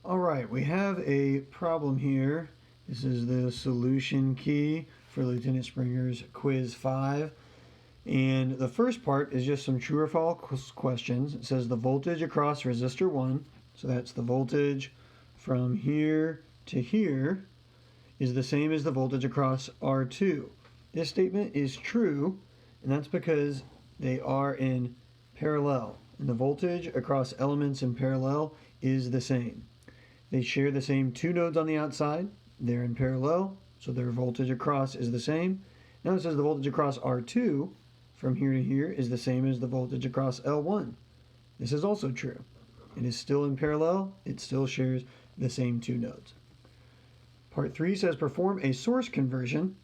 All right, we have a problem here. This is the solution key for Lieutenant Springer's Quiz 5. And the first part is just some true or false questions. It says the voltage across resistor 1, so that's the voltage from here to here, is the same as the voltage across R2. This statement is true, and that's because they are in parallel. And the voltage across elements in parallel is the same. They share the same two nodes on the outside. They're in parallel, so their voltage across is the same. Now it says the voltage across R2 from here to here is the same as the voltage across L1. This is also true. It is still in parallel. It still shares the same two nodes. Part 3 says perform a source conversion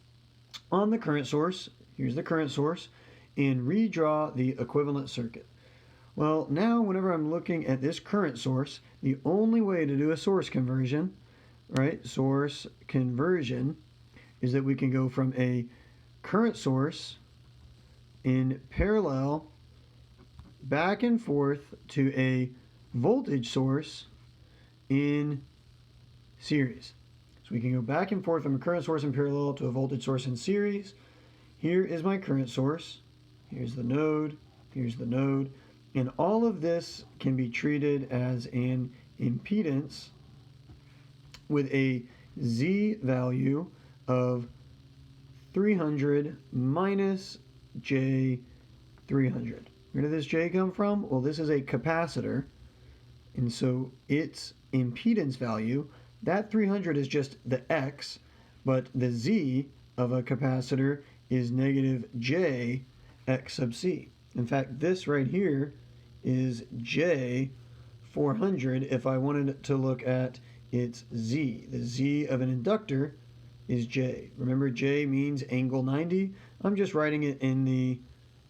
on the current source. Here's the current source, and redraw the equivalent circuit. Well, now whenever I'm looking at this current source, the only way to do a source conversion, right, source conversion, is that we can go from a current source in parallel back and forth to a voltage source in series. So we can go back and forth from a current source in parallel to a voltage source in series. Here is my current source. Here's the node. Here's the node. And all of this can be treated as an impedance with a Z value of 300 minus J 300. Where did this J come from? Well, this is a capacitor, and so its impedance value, that 300 is just the X, but the Z of a capacitor is negative J X sub C. In fact, this right here is J 400 if I wanted to look at its Z. The Z of an inductor is J. Remember, J means angle 90. I'm just writing it in the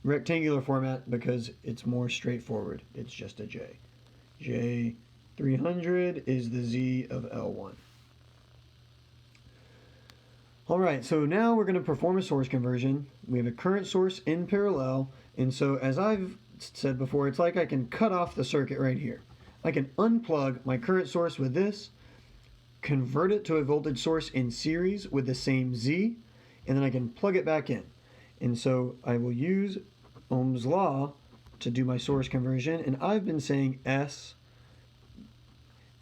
rectangular format because it's more straightforward. It's just a J. J 300 is the Z of L1. All right, so now we're going to perform a source conversion. We have a current source in parallel, and so as I've said before, it's like I can cut off the circuit right here. I can unplug my current source with this, convert it to a voltage source in series with the same Z, and then I can plug it back in. And so I will use Ohm's law to do my source conversion, and I've been saying S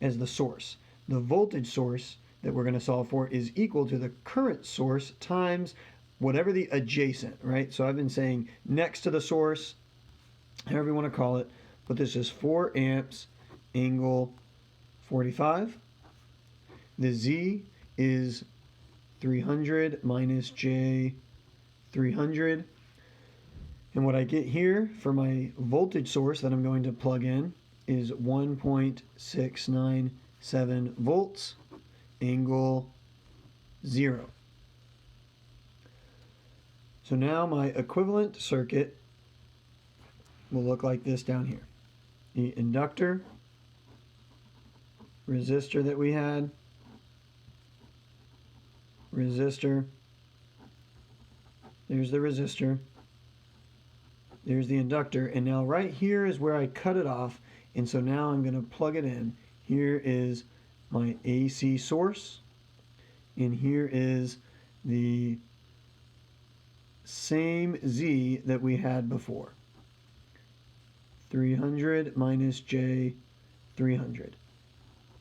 as the source. The voltage source that we're going to solve for is equal to the current source times whatever the adjacent, right? So I've been saying next to the source, however you want to call it, but this is 4 amps angle 45. The Z is 300 minus J 300. And what I get here for my voltage source that I'm going to plug in is 1.697 volts, angle 0. So now my equivalent circuit will look like this down here. The inductor, resistor that we had, resistor, there's the resistor, there's the inductor, and now right here is where I cut it off, and so now I'm going to plug it in. Here is my AC source, and here is the same Z that we had before. 300 minus J 300.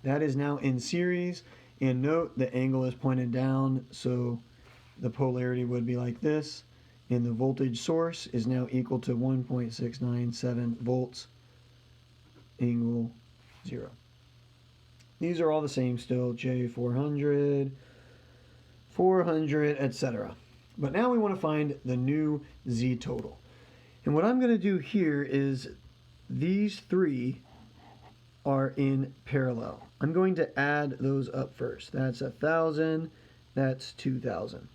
That is now in series, and note the angle is pointed down, so the polarity would be like this, and the voltage source is now equal to 1.697 volts, angle 0. These are all the same still, J 400, 400, etc. But now we want to find the new Z total. And what I'm going to do here is these three are in parallel. I'm going to add those up first. That's 1,000, that's 2,000.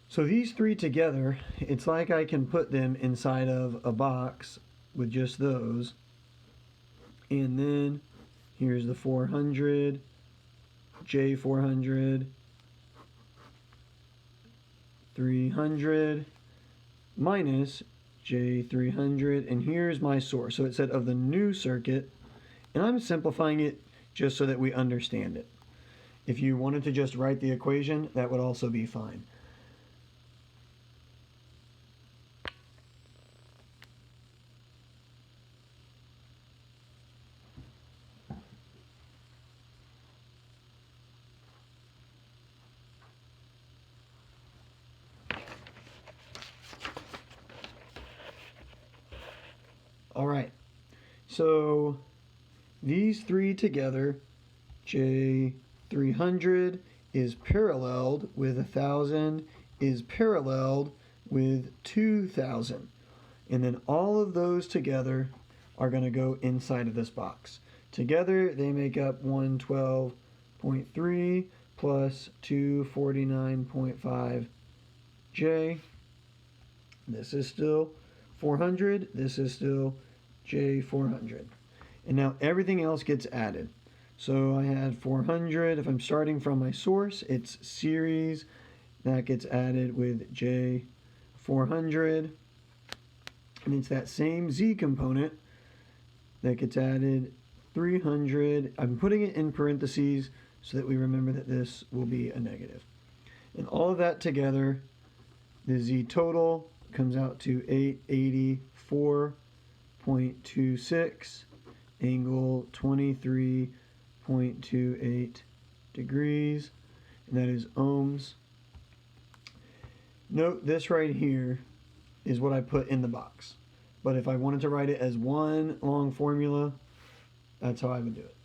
So these three together, it's like I can put them inside of a box with just those. And then here's the 400, J 400, 300, minus J 300, and here's my source. So it said of the new circuit, And I'm simplifying it just so that we understand it. If you wanted to just write the equation, that would also be fine. All right, so these three together, J300 is paralleled with 1,000 is paralleled with 2,000. And then all of those together are going to go inside of this box. Together they make up 112.3 plus 249.5 J. This is still 400. This is still J400. And now everything else gets added. So I had 400. If I'm starting from my source, it's series. That gets added with J400. And it's that same Z component that gets added 300. I'm putting it in parentheses so that we remember that this will be a negative. And all of that together, the Z total comes out to 884.26, angle 23.28 degrees, and that is ohms. Note this right here is what I put in the box. But if I wanted to write it as one long formula, that's how I would do it.